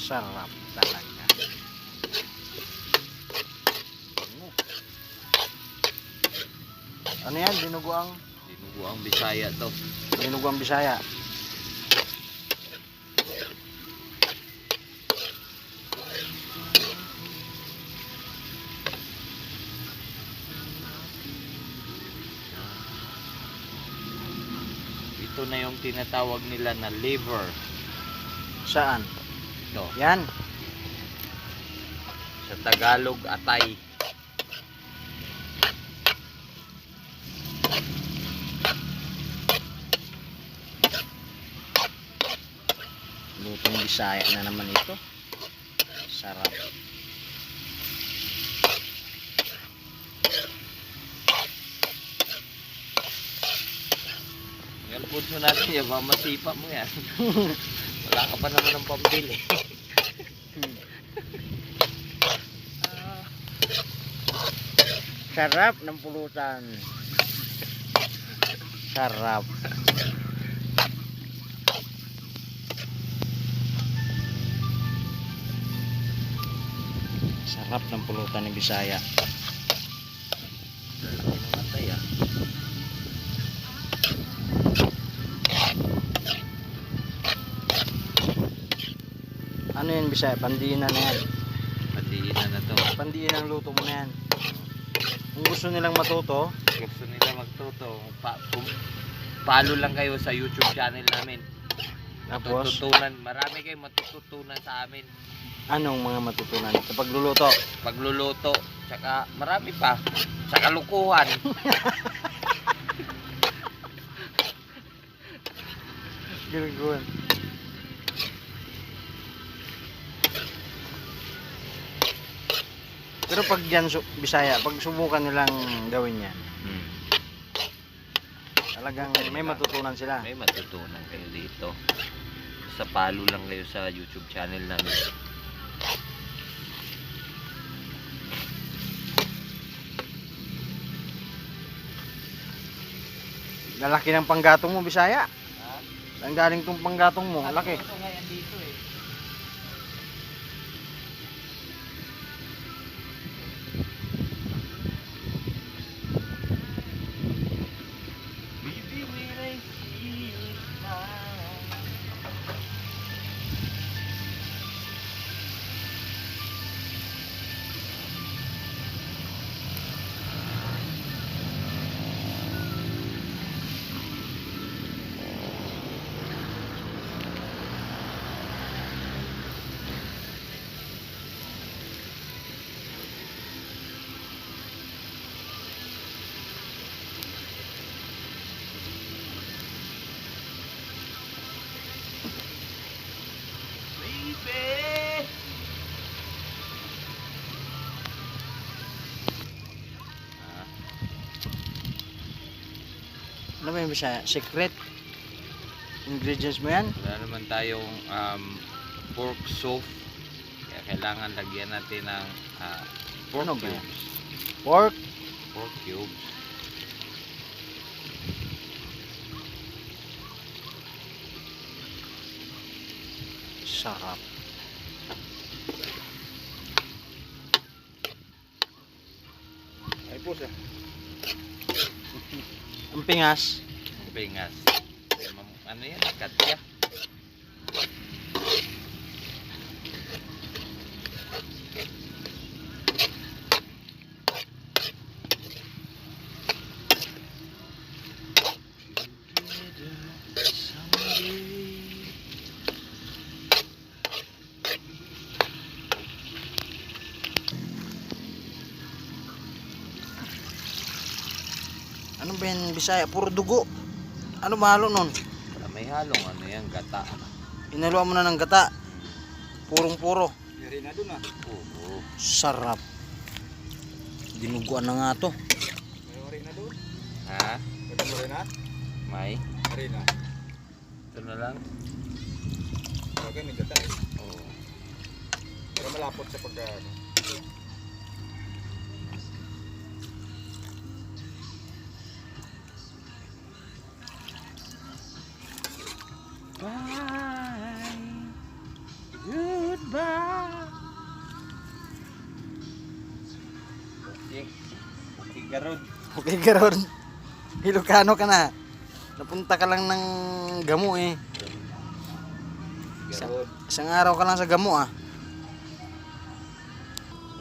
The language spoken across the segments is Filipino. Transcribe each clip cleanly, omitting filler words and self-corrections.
Sarap talaga. Ano yan? Dinuguang Bisaya to. Dinuguang Bisaya. Ito na yung tinatawag nila na liver. Saan? Ito. Yan. Sa Tagalog, atay. Lutong Bisaya na naman ito. Sarap. Yan punso natin yan, masipa mo yan. Wala ka pa naman ng pambili. Sarap ng pulutan. Sarap. Sarap ng pulutan ng Bisaya. Atay ah. Ano yan Bisaya? Pandiinan na yan. Patiinan na to. Pandiin ang luto mo na yan. Kung gusto nilang matuto, Gusto nila magtuto. Follow lang kayo sa YouTube channel namin. tapos Matututunan. Marami kayong matututunan sa amin. anong mga matutunan sa pagluluto? Pagluluto. Tsaka marami pa. Sa kalukuhan. Ginagawan. Pero pag yan Bisaya, pag subukan nilang gawin yan, talagang may matutunan sila. May matutunan kayo dito. Sa follow lang kayo sa YouTube channel namin. Lalaki ng panggatong mo Bisaya. Ang galing tong panggatong mo, laki. Ito ngayon dito eh. Baby, when I see you smile. Baby. Ano ba yung Bisaya? Secret ingredients mo yan? Wala naman tayong pork soup. Kaya kailangan lagyan natin ng pork Ano ba yan? cubes. Pork, Pork cubes. sarap. Ay po siya. Ang pingas, Pingas. Ano yan? Katya. ano ba yan Bisaya? Puro dugo. Ano mahalo nun? May halong ano yan, gata. Inaluan mo na ng gata. Purong-puro. Yari na dun ah. Oo. Sarap. Dinuguan na nga to. May ori na doon. Ha? Pwede mo rin na? May? Ori na. Ito na lang? Bagay may gata eh. Oo. Pero malapot sa pagka ano. Bye. Goodbye. Garod. Okay ka ron. Ilocano ka na. Napunta ka lang ng Gamo eh. Garod. Isang araw ka lang sa Gamo ah.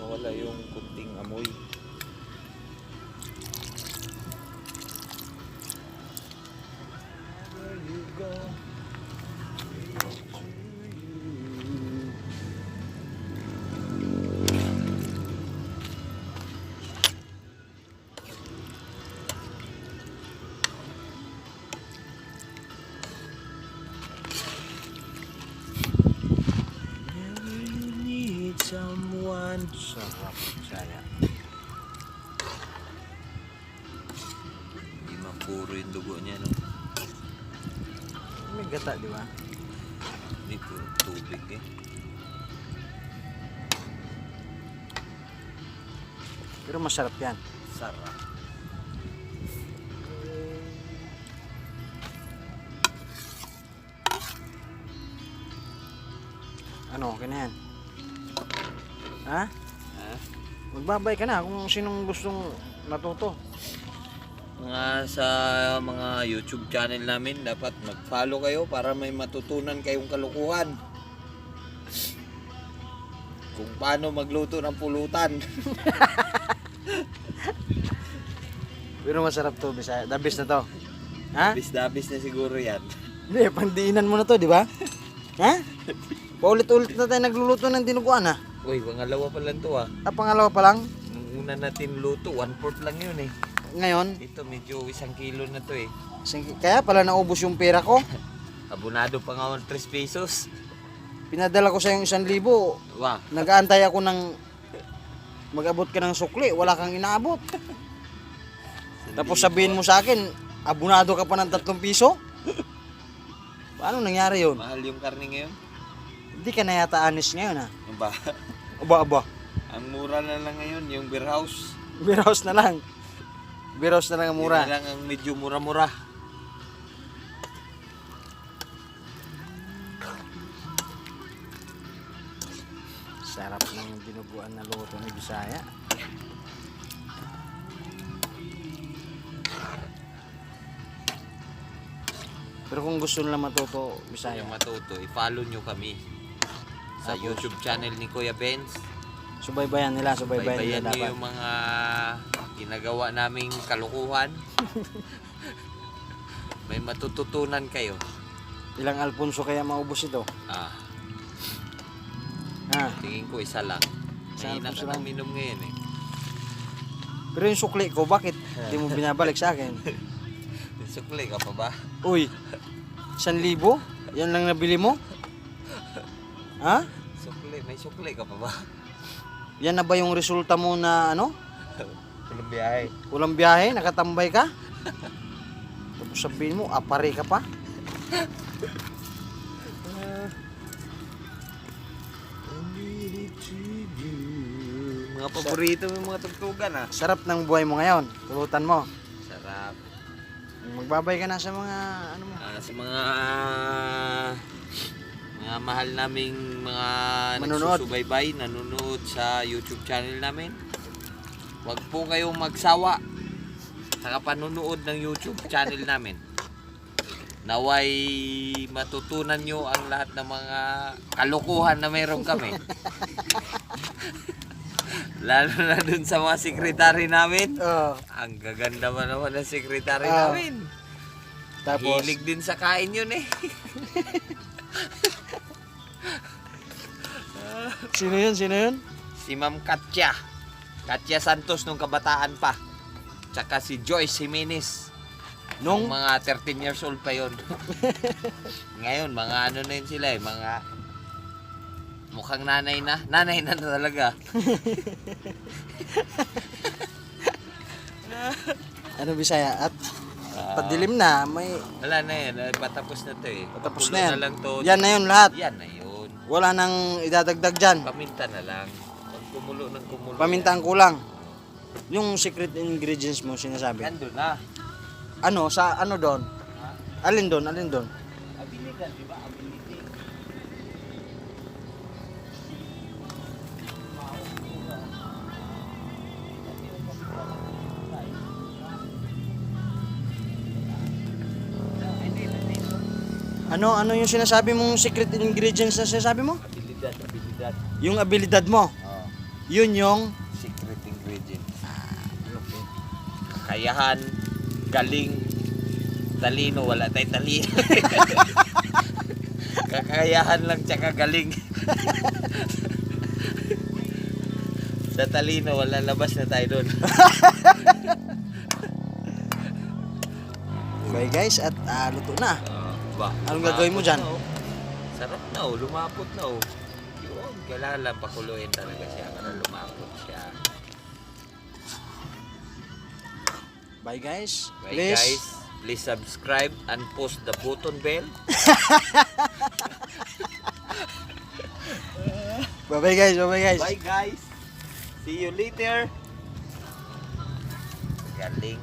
Wala yung kunting amoy. Someone. Sarap saya. Hindi man puro yung dugo niya, no? May gata, di ba? Hindi puro tubig eh. Pero masarap yan. Sarap. Ano, okay na yan. Ha? Ha? Magbabay ka na kung sinong gustong matuto. Mga sa mga YouTube channel namin, dapat mag-follow kayo para may matutunan kayong kalukuhan. Kung paano magluto ng pulutan. Pero masarap to, Bisaya. The best na to. Ha? Dabis na siguro yan. Hindi, pandiinan mo na to, di ba? Ha? Paulit-ulit na tayo nagluluto ng dinuguan ha. Uy, pangalawa pa lang to ah. Pangalawa pa lang. Nung una natin luto, 1/4 lang yun eh. Ngayon, Ito medyo 1 kilo na to eh. kaya pala naubos yung pera ko. Abonado pa nga ako ng 3 pesos. Pinadala ko sa yung 1,000. Wah, Nag-aantay ako ng mag-abot ka ng sukli. Wala kang inaabot. Tapos sabihin mo sa akin, abonado ka pa ng 3 piso? Paano nangyari yun? mahal yung karne ngayon. Hindi ka na yata honest ngayon ha. Ano ba? Aba. Ang mura na lang ngayon, yung beer house. Beer house na lang. Beer house na lang ang Yun mura. na lang ang medyo mura-mura. Sarap ng dinuguan na luto ni Bisaya. Pero kung gusto nila matuto, Bisaya, Yung matuto, i-follow nyo kami sa Tapos, YouTube channel ni Kuya Benz. subaybayan nila Baybayan nyo dapat. yung mga ginagawa naming kalukuhan. May matututunan kayo. Ilang Alfonso kaya maubos ito? Ah, Ha? tingin ko isa lang. Isang Mahina Alfonso ka lang. nang minom ngayon eh. Pero yung sukli ko, bakit hindi mo binabalik sa akin? Sukli ka pa ba? Uy, 1,000? Yan lang nabili mo? Ha? Sukli, may sukli ka pa ba? Yan na ba yung resulta mo na ano? Walang biyahe. Walang biyahe, nakatambay ka? Tapos sabihin mo, apare ka pa? Mga paborito mo yung mga tugtugan ah. Sarap ng buhay mo ngayon, tulutan mo. Sarap. Magbabay ka na sa mga ano mo. Sa mga mahal naming mga Manonood. nagsusubaybay, nanonood sa YouTube channel namin. Huwag po kayong magsawa sa panunood ng YouTube channel namin. Naway matutunan nyo ang lahat ng mga kalokohan na mayroon kami. Lalo na dun sa mga sekretary namin. Oh, Ang gaganda ba naman ng sekretary Ah. namin. tapos, Hilig din sa kain yun eh. sino yun? Sino yun? Si Ma'am Katya. Katya Santos nung kabataan pa. Tsaka si Joyce Jimenez. Nung Nung, mga 13 years old pa yon. Ngayon, mga ano na yun sila eh. Mga mukhang nanay na. Nanay na talaga. ano Bisaya? At padilim na, may Wala na yan. Patapos na to eh. patapos Pakulo na yan. na lang to. Yan na yun lahat. Yan na yun. Wala nang idadagdag dyan. Paminta na lang. Pag kumulo ng kumulo. Paminta ang kulang. Yung secret ingredients mo sinasabi. Yan doon na. Ano? Sa ano doon? Alin doon? Alin doon? Abilidad, di ba? Ability. Ano yung sinasabi mong secret ingredients na sinasabi mo? Abilidad. Yung abilidad mo. Oh, Yun yung secret ingredient. okay. Kakayahan, galing, talino, wala tayong talino. Kakayahan lang tsaka galing. Sa talino, wala, labas na tayo doon. Okay guys, at luto na. Ba, Anong gagawin mo dyan? lumapot na, oh. Sarap na oh, lumapot na oh. Yun, kailangan lang pakuluin talaga siya para lumapot siya. Bye guys. Okay Please. guys, please subscribe and post the button bell. Bye guys. Bye guys. See you later. Galing.